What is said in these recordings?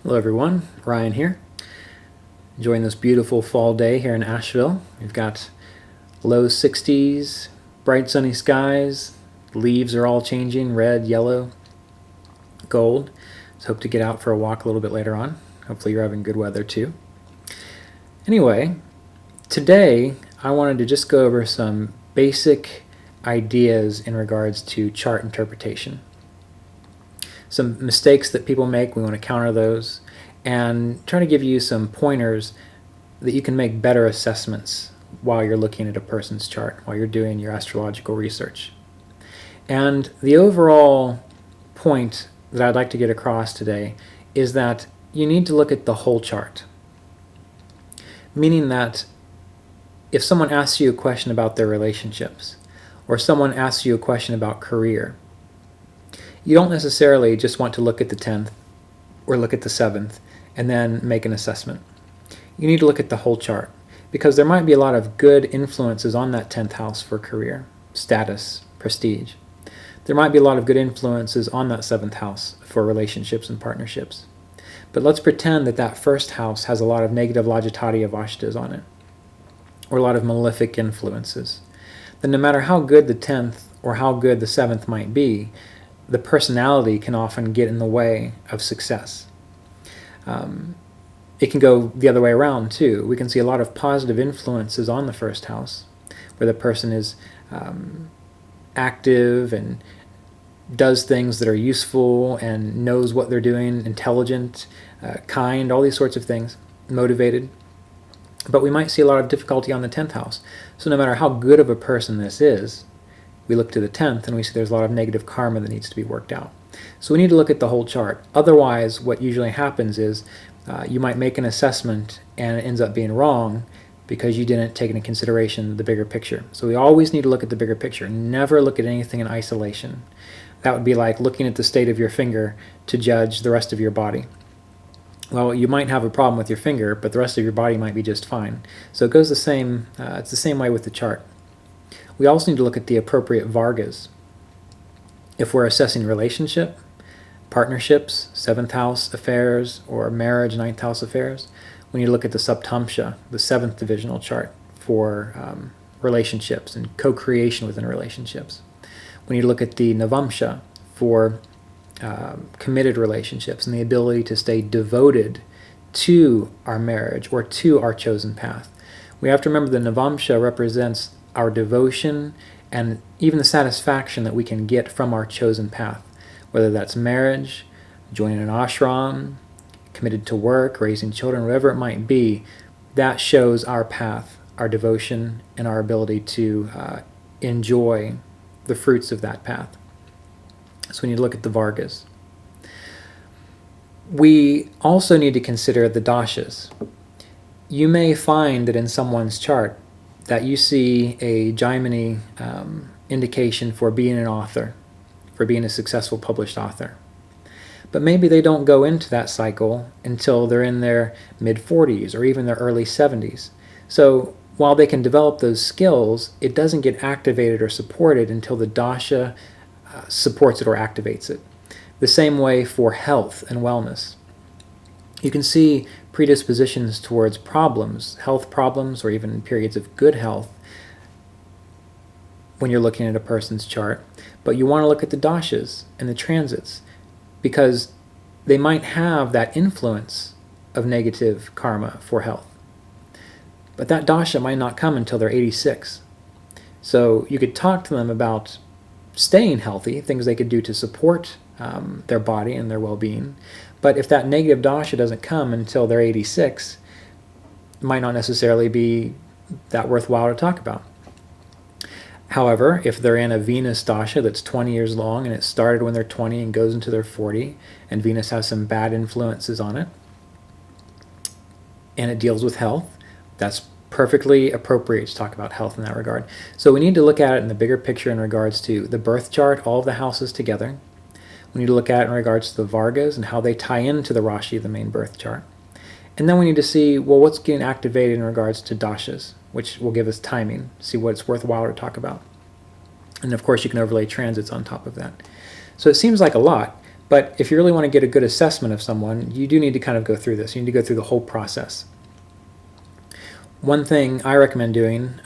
Hello everyone, Ryan here. Enjoying this beautiful fall day here in Asheville. We've got low 60s, bright sunny skies, leaves are all changing, red, yellow, gold. So hope to get out for a walk a little bit later on. Hopefully you're having good weather too. Anyway, today I wanted to just go over some basic ideas in regards to chart interpretation. Some mistakes that people make, we want to counter those, and try to give you some pointers that you can make better assessments while you're looking at a person's chart, while you're doing your astrological research. And the overall point that I'd like to get across today is that you need to look at the whole chart. Meaning that if someone asks you a question about their relationships, or someone asks you a question about career, you don't necessarily just want to look at the 10th or look at the 7th and then make an assessment. You need to look at the whole chart because there might be a lot of good influences on that 10th house for career, status, prestige. There might be a lot of good influences on that 7th house for relationships and partnerships. But let's pretend that that first house has a lot of negative logitati avashtas on it, or a lot of malefic influences. Then no matter how good the 10th or how good the 7th might be, the personality can often get in the way of success. It can go the other way around too. We can see a lot of positive influences on the first house, where the person is active and does things that are useful and knows what they're doing, intelligent, kind, all these sorts of things, motivated. But we might see a lot of difficulty on the 10th house. So no matter how good of a person this is, we look to the 10th and we see there's a lot of negative karma that needs to be worked out. So we need to look at the whole chart. Otherwise, what usually happens is you might make an assessment and it ends up being wrong because you didn't take into consideration the bigger picture. So we always need to look at the bigger picture. Never look at anything in isolation. That would be like looking at the state of your finger to judge the rest of your body. Well, you might have a problem with your finger, but the rest of your body might be just fine. So it goes the same. It's the same way with the chart. We also need to look at the appropriate vargas. If we're assessing relationship, partnerships, 7th house affairs, or marriage, 9th house affairs, we need to look at the Saptamsha, the 7th divisional chart for relationships and co-creation within relationships. We need to look at the Navamsha for committed relationships and the ability to stay devoted to our marriage or to our chosen path. We have to remember the Navamsha represents our devotion and even the satisfaction that we can get from our chosen path, whether that's marriage, joining an ashram, committed to work, raising children, whatever it might be. That shows our path, our devotion, and our ability to enjoy the fruits of that path. So we need to look at the vargas. We also need to consider the dashas. You may find that in someone's chart that you see a Jaimini indication for being an author, for being a successful published author. But maybe they don't go into that cycle until they're in their mid-40s or even their early 70s. So while they can develop those skills, it doesn't get activated or supported until the dasha supports it or activates it. The same way for health and wellness. You can see predispositions towards problems, health problems, or even periods of good health when you're looking at a person's chart. But you want to look at the dashas and the transits because they might have that influence of negative karma for health. But that dasha might not come until they're 86. So you could talk to them about staying healthy, things they could do to support their body and their well-being. But if that negative dasha doesn't come until they're 86, it might not necessarily be that worthwhile to talk about. However, if they're in a Venus dasha that's 20 years long and it started when they're 20 and goes into their 40, and Venus has some bad influences on it, and it deals with health, that's perfectly appropriate to talk about health in that regard. So we need to look at it in the bigger picture in regards to the birth chart, all of the houses together. We need to look at it in regards to the vargas and how they tie into the Rashi, the main birth chart. And then we need to see, well, what's getting activated in regards to dashas, which will give us timing, see what it's worthwhile to talk about. And of course, you can overlay transits on top of that. So it seems like a lot, But if you really want to get a good assessment of someone, you do need to kind of go through this. You need to go through the whole process. One thing I recommend doing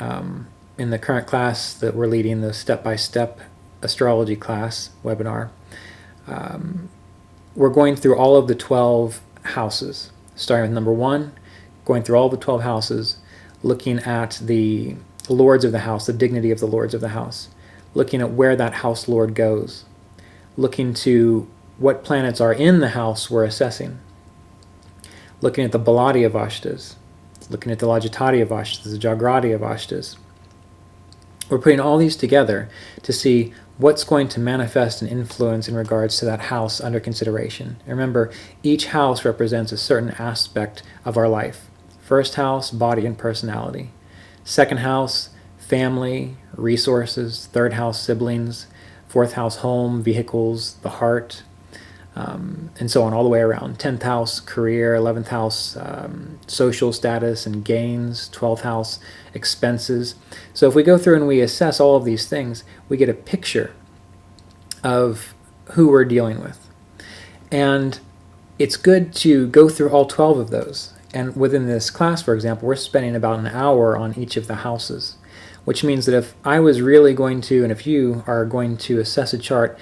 in the current class that we're leading, the step-by-step astrology class webinar, we're going through all of the 12 houses, starting with number 1, going through all the 12 houses, looking at the lords of the house, the dignity of the lords of the house, looking at where that house lord goes, looking to what planets are in the house we're assessing, looking at the Baladi of Ashtas, looking at the Lajatati of Ashtas, the Jagrati of Ashtas. We're putting all these together to see what's going to manifest and influence in regards to that house under consideration. And remember, each house represents a certain aspect of our life. First house, body and personality. Second house, family, resources. Third house, siblings. Fourth house, home, vehicles, the heart, and so on, all the way around. 10th house, career. 11th house, social status and gains. 12th house, expenses. So if we go through and we assess all of these things, we get a picture of who we're dealing with. And it's good to go through all 12 of those. And within this class, for example, we're spending about an hour on each of the houses, which means that if I was really going to, and if you are going to assess a chart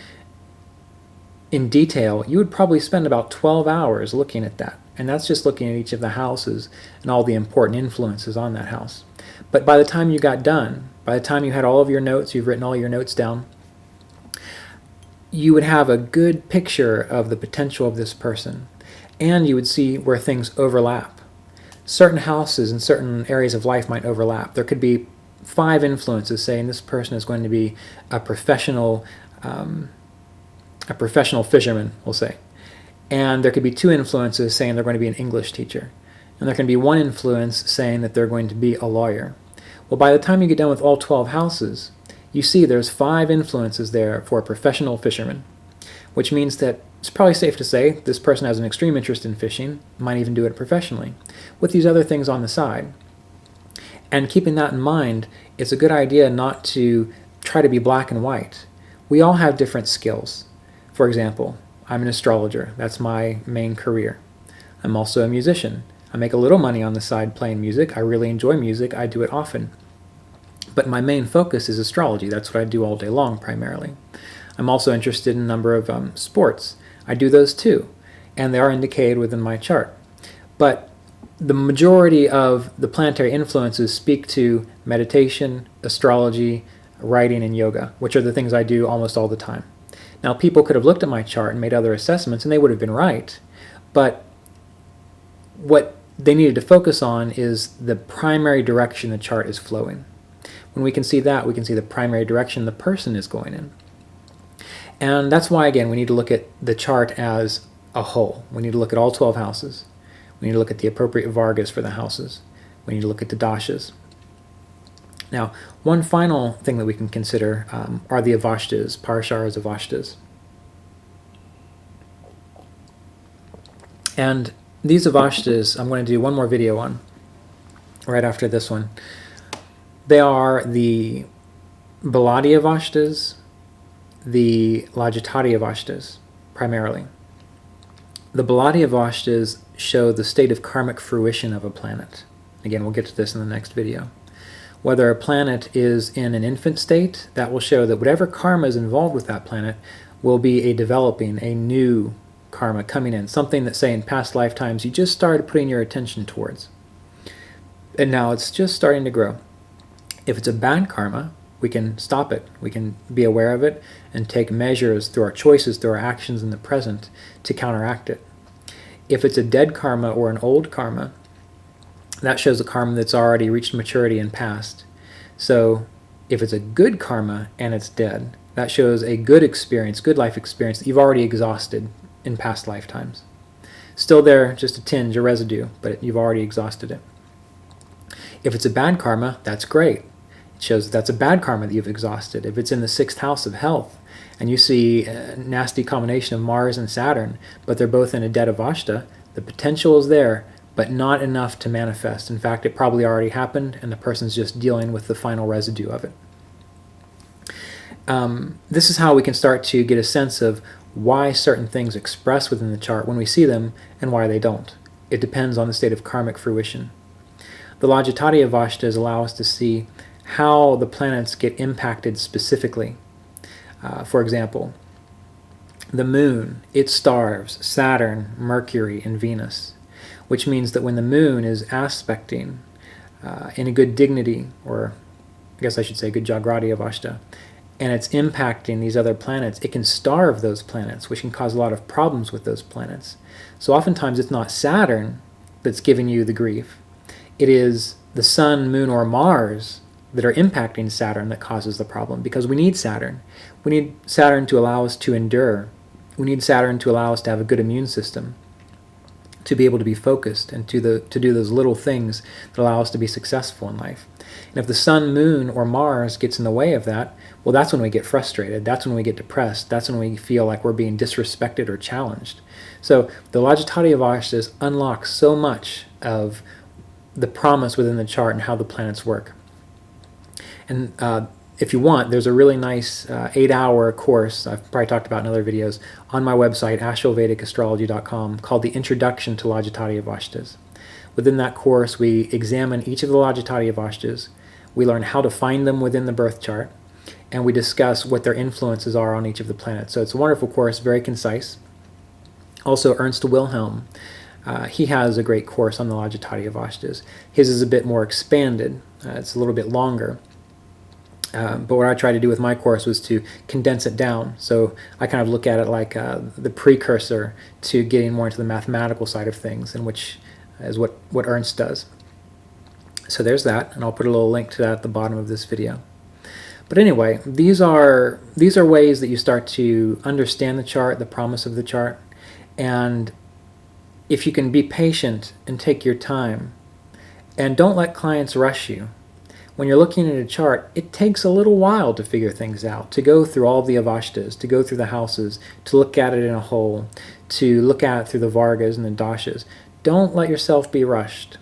in detail, you would probably spend about 12 hours looking at that. And that's just looking at each of the houses and all the important influences on that house. But by the time you got done, by the time you had all of your notes, you've written all your notes down, you would have a good picture of the potential of this person. And you would see where things overlap. Certain houses in certain areas of life might overlap. There could be 5 influences saying this person is going to be a professional fisherman, we'll say. And there could be 2 influences saying they're going to be an English teacher. And there can be 1 influence saying that they're going to be a lawyer. Well, by the time you get done with all 12 houses, you see there's 5 influences there for a professional fisherman, which means that it's probably safe to say this person has an extreme interest in fishing, might even do it professionally, with these other things on the side. And keeping that in mind, it's a good idea not to try to be black and white. We all have different skills. For example, I'm an astrologer. That's my main career. I'm also a musician. I make a little money on the side playing music. I really enjoy music. I do it often. But my main focus is astrology. That's what I do all day long, primarily. I'm also interested in a number of sports. I do those too, and they are indicated within my chart. But the majority of the planetary influences speak to meditation, astrology, writing, and yoga, which are the things I do almost all the time. Now, people could have looked at my chart and made other assessments, and they would have been right, but what they needed to focus on is the primary direction the chart is flowing. When we can see that, we can see the primary direction the person is going in. And that's why, again, we need to look at the chart as a whole. We need to look at all 12 houses. We need to look at the appropriate vargas for the houses. We need to look at the dashas. Now, one final thing that we can consider are the avashtas, parasharas avashtas. And these avashtas, I'm going to do one more video on right after this one. They are the Baladi avashtas, the Lajatati avashtas, primarily. The Baladi avashtas show the state of karmic fruition of a planet. Again, we'll get to this in the next video. Whether a planet is in an infant state, that will show that whatever karma is involved with that planet will be a developing, a new karma coming in, something that, say, in past lifetimes you just started putting your attention towards. And now it's just starting to grow. If it's a bad karma, we can stop it. We can be aware of it and take measures through our choices, through our actions in the present to counteract it. If it's a dead karma or an old karma, that shows a karma that's already reached maturity and passed. So if it's a good karma and it's dead, that shows a good experience, good life experience that you've already exhausted in past lifetimes. Still there, just a tinge, a residue, but you've already exhausted it. If it's a bad karma, that's great. It shows that's a bad karma that you've exhausted. If it's in the 6th house of health, and you see a nasty combination of Mars and Saturn, but they're both in a dead avashta, the potential is there, but not enough to manifest. In fact, it probably already happened, and the person's just dealing with the final residue of it. This is how we can start to get a sense of why certain things express within the chart when we see them and why they don't. It depends on the state of karmic fruition. The Logitati Avashtas allow us to see how the planets get impacted specifically. For example, the moon, it stars Saturn, Mercury, and Venus, which means that when the moon is aspecting in a good dignity, or I guess I should say good Jagrati Avashta, and it's impacting these other planets, it can starve those planets, which can cause a lot of problems with those planets. So oftentimes it's not Saturn that's giving you the grief. It is the Sun, Moon, or Mars that are impacting Saturn that causes the problem, because we need Saturn. We need Saturn to allow us to endure. We need Saturn to allow us to have a good immune system, to be able to be focused, and to do those little things that allow us to be successful in life. And if the Sun, Moon, or Mars gets in the way of that, well, that's when we get frustrated. That's when we get depressed. That's when we feel like we're being disrespected or challenged. So the Logitati Avashtas unlock so much of the promise within the chart and how the planets work. And if you want, there's a really nice 8-hour course I've probably talked about in other videos on my website, AshevilleVedicAstrology.com, called The Introduction to Logitati Avashtas. Within that course, we examine each of the Logitati Avashtas. We learn how to find them within the birth chart, and we discuss what their influences are on each of the planets. So it's a wonderful course, very concise. Also, Ernst Wilhelm, he has a great course on the Logitati Avashtas. His is a bit more expanded. It's a little bit longer. But what I tried to do with my course was to condense it down. So I kind of look at it like the precursor to getting more into the mathematical side of things, and which is what Ernst does. So there's that, and I'll put a little link to that at the bottom of this video. But anyway, these are ways that you start to understand the chart, the promise of the chart, and if you can be patient and take your time, and don't let clients rush you. When you're looking at a chart, it takes a little while to figure things out, to go through all the Avashtas, to go through the houses, to look at it in a whole, to look at it through the Vargas and the Dashas. Don't let yourself be rushed,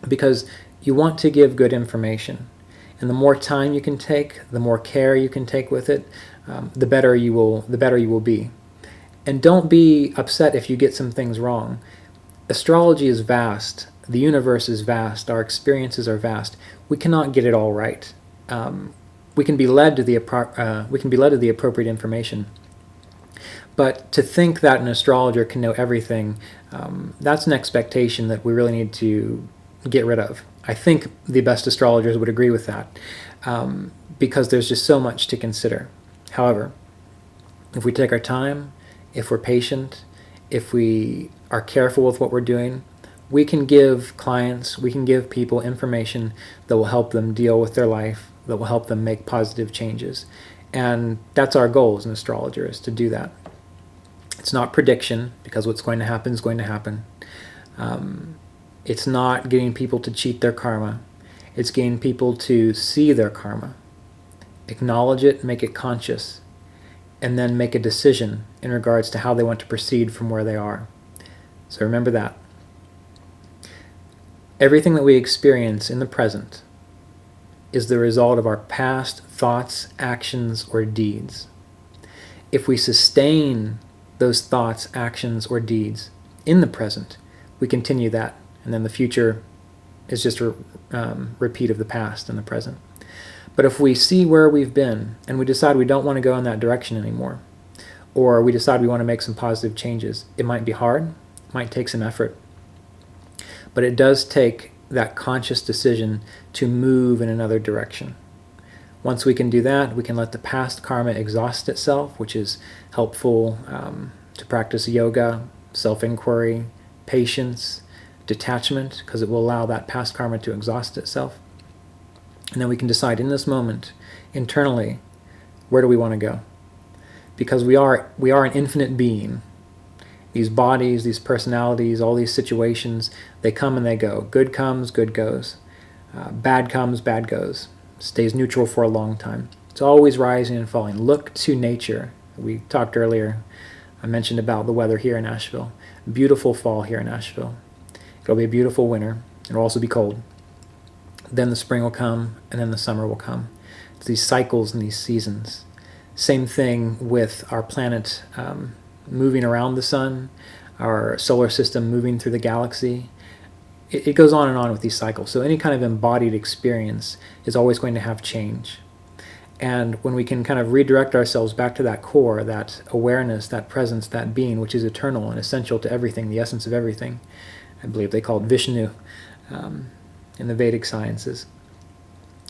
because you want to give good information. And the more time you can take, the more care you can take with it, the better you will be. And don't be upset if you get some things wrong. Astrology is vast. The universe is vast. Our experiences are vast. We cannot get it all right. We can be led to the appropriate information. But to think that an astrologer can know everything, that's an expectation that we really need to get rid of. I think the best astrologers would agree with that, because there's just so much to consider. However, if we take our time, if we're patient, if we are careful with what we're doing, we can give clients, we can give people information that will help them deal with their life, that will help them make positive changes. And that's our goal as an astrologer, is to do that. It's not prediction, because what's going to happen is going to happen. It's not getting people to cheat their karma. It's getting people to see their karma, acknowledge it, make it conscious, and then make a decision in regards to how they want to proceed from where they are. So remember that. Everything that we experience in the present is the result of our past thoughts, actions, or deeds. If we sustain those thoughts, actions, or deeds in the present, we continue that, and then the future is just a repeat of the past and the present. But if we see where we've been and we decide we don't want to go in that direction anymore, or we decide we want to make some positive changes, it might be hard, it might take some effort, but it does take that conscious decision to move in another direction. Once we can do that, we can let the past karma exhaust itself, which is helpful to practice yoga, self-inquiry, patience, detachment, because it will allow that past karma to exhaust itself. And then we can decide in this moment, internally, where do we want to go? Because we are an infinite being. These bodies, these personalities, all these situations, they come and they go. Good comes, good goes. Bad comes, bad goes. Stays neutral for a long time. It's always rising and falling. Look to nature. We talked earlier, I mentioned about the weather here in Asheville. Beautiful fall here in Asheville. It'll be a beautiful winter. It'll also be cold. Then the spring will come, and then the summer will come. It's these cycles and these seasons. Same thing with our planet moving around the sun, our solar system moving through the galaxy. It goes on and on with these cycles. So any kind of embodied experience is always going to have change. And when we can kind of redirect ourselves back to that core, that awareness, that presence, that being, which is eternal and essential to everything, the essence of everything, I believe they call it Vishnu in the Vedic sciences,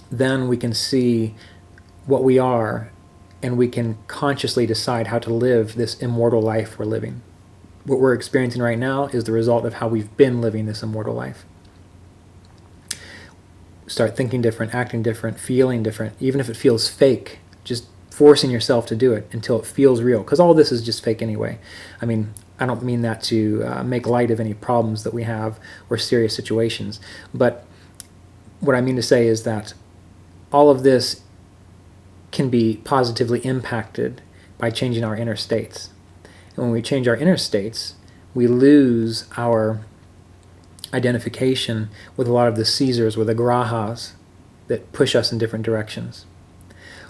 then we can see what we are, and we can consciously decide how to live this immortal life we're living. What we're experiencing right now is the result of how we've been living this immortal life. Start thinking different, acting different, feeling different, even if it feels fake, just forcing yourself to do it until it feels real, because all this is just fake anyway. I mean, I don't mean that to make light of any problems that we have or serious situations, but what I mean to say is that all of this can be positively impacted by changing our inner states. And when we change our inner states, we lose our identification with a lot of the Caesars or the Grahas that push us in different directions.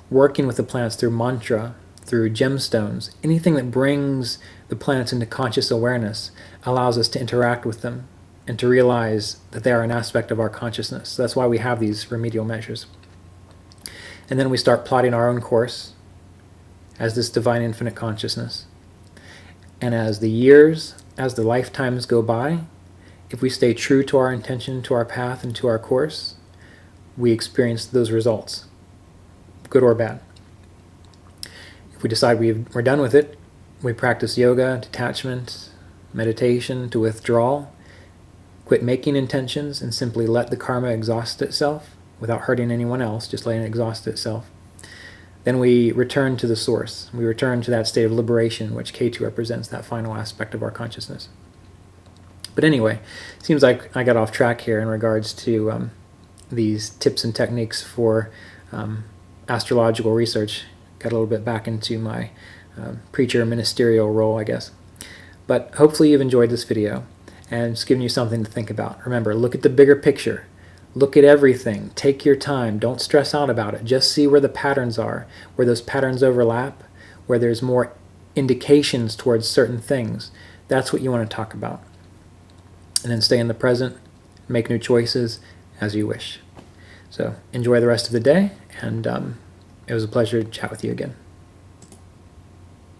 Working with the planets through mantra, through gemstones, anything that brings the planets into conscious awareness allows us to interact with them and to realize that they are an aspect of our consciousness. So that's why we have these remedial measures. And then we start plotting our own course as this divine infinite consciousness. And as the years, as the lifetimes go by, if we stay true to our intention, to our path, and to our course, we experience those results, good or bad. If we decide we're done with it, we practice yoga, detachment, meditation to withdrawal, quit making intentions, and simply let the karma exhaust itself without hurting anyone else, just letting it exhaust itself. Then we return to the source. We return to that state of liberation, which K2 represents, that final aspect of our consciousness. But anyway, it seems like I got off track here in regards to these tips and techniques for astrological research. Got a little bit back into my preacher ministerial role, I guess. But hopefully you've enjoyed this video and it's given you something to think about. Remember, look at the bigger picture. Look at everything. Take your time. Don't stress out about it. Just see where the patterns are, where those patterns overlap, where there's more indications towards certain things. That's what you want to talk about. And then stay in the present, make new choices as you wish. So enjoy the rest of the day, and it was a pleasure to chat with you again.